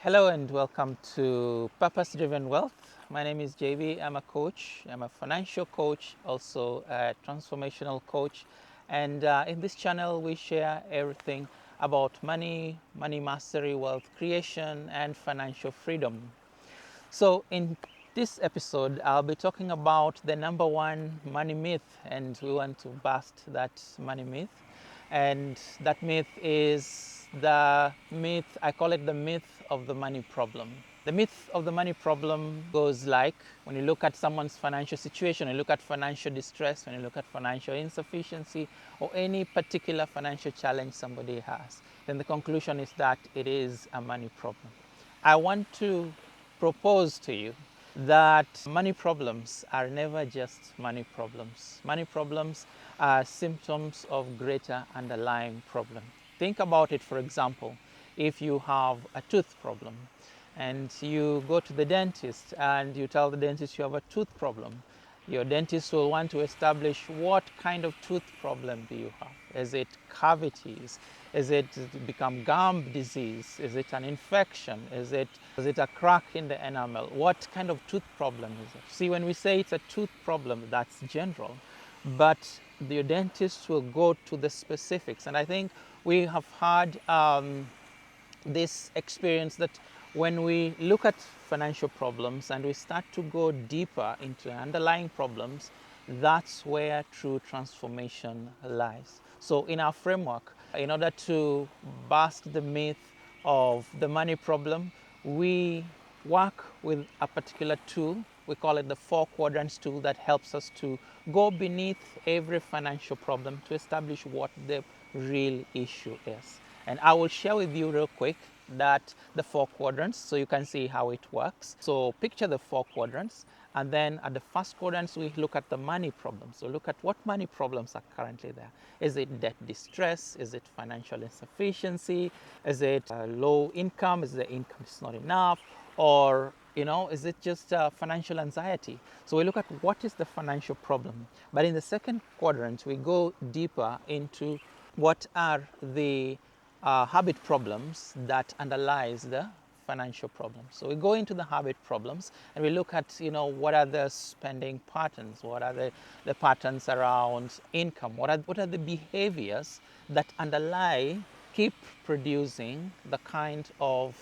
Hello and welcome to Purpose Driven Wealth. My name is JB. I'm a coach. I'm a financial coach, also a transformational coach. And in this channel, we share everything about money, money mastery, wealth creation, and financial freedom. So, in this episode, I'll be talking about the number one money myth, and we want to bust that money myth. And that myth is the myth, I call it the myth of the money problem. The myth of the money problem goes like, when you look at someone's financial situation, you look at financial distress, when you look at financial insufficiency, or any particular financial challenge somebody has, then the conclusion is that it is a money problem. I want to propose to you that money problems are never just money problems. Money problems are symptoms of greater underlying problem. Think about it, for example, if you have a tooth problem and you go to the dentist and you tell the dentist you have a tooth problem, your dentist will want to establish what kind of tooth problem do you have. Is it cavities? Is it become gum disease? Is it an infection? Is it a crack in the enamel? What kind of tooth problem is it? See, when we say it's a tooth problem, that's general, but the dentist will go to the specifics. And I think we have had this experience that when we look at financial problems and we start to go deeper into underlying problems, that's where true transformation lies. So in our framework, in order to bust the myth of the money problem, we work with a particular tool. We call it the 4 quadrants tool that helps us to go beneath every financial problem to establish what the real issue is. And I will share with you real quick that the 4 quadrants so you can see how it works. So picture the 4 quadrants, and then at the first quadrant we look at the money problems. So look at what money problems are currently there. Is it debt distress? Is it financial insufficiency? Is it low income? Is the income is not enough? Or is it just financial anxiety? So we look at what is the financial problem. But in the second quadrant, we go deeper into what are the habit problems that underlies the financial problems. So we go into the habit problems and we look at, what are the spending patterns, what are the patterns around income, what are the behaviors that underlie, keep producing the kind of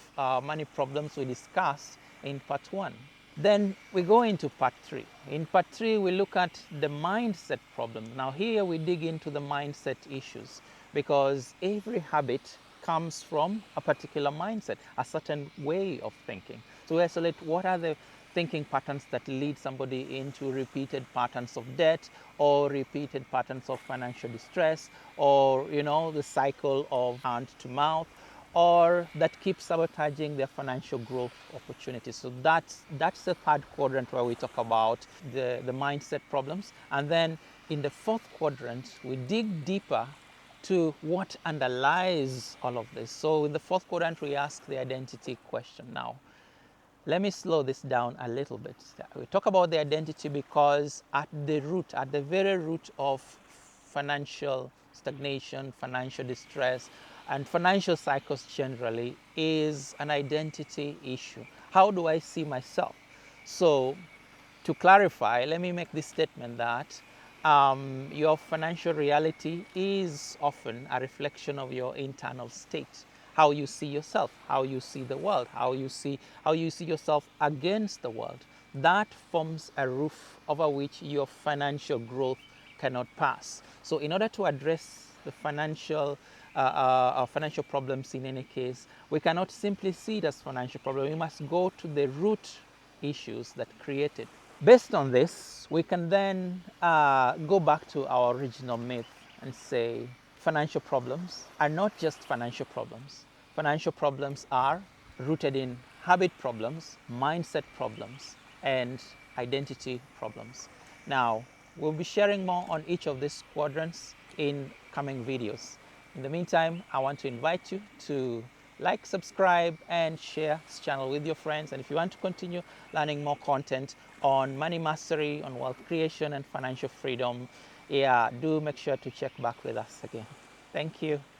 money problems we discussed in part 1. Then we go into part 3. In part 3, we look at the mindset problem. Now here we dig into the mindset issues, because every habit comes from a particular mindset, a certain way of thinking. So we isolate what are the thinking patterns that lead somebody into repeated patterns of debt, or repeated patterns of financial distress, or the cycle of hand to mouth, or that keeps sabotaging their financial growth opportunities. So that's the third quadrant where we talk about the mindset problems. And then in the fourth quadrant, we dig deeper to what underlies all of this. So in the fourth quadrant, we ask the identity question. Now, let me slow this down a little bit. We talk about the identity because at the very root of financial stagnation, financial distress, and financial cycles generally is an identity issue. How do I see myself? So to clarify, let me make this statement that your financial reality is often a reflection of your internal state. How you see yourself, how you see the world, how you see yourself against the world. That forms a roof over which your financial growth cannot pass. So in order to address the financial problems in any case, we cannot simply see it as financial problem. We must go to the root issues that create it. Based on this, we can then go back to our original myth and say financial problems are not just financial problems. Financial problems are rooted in habit problems, mindset problems, and identity problems. Now, we'll be sharing more on each of these quadrants in coming videos. In the meantime, I want to invite you to like, subscribe, and share this channel with your friends. And if you want to continue learning more content on money mastery, on wealth creation, and financial freedom, do make sure to check back with us again. Thank you.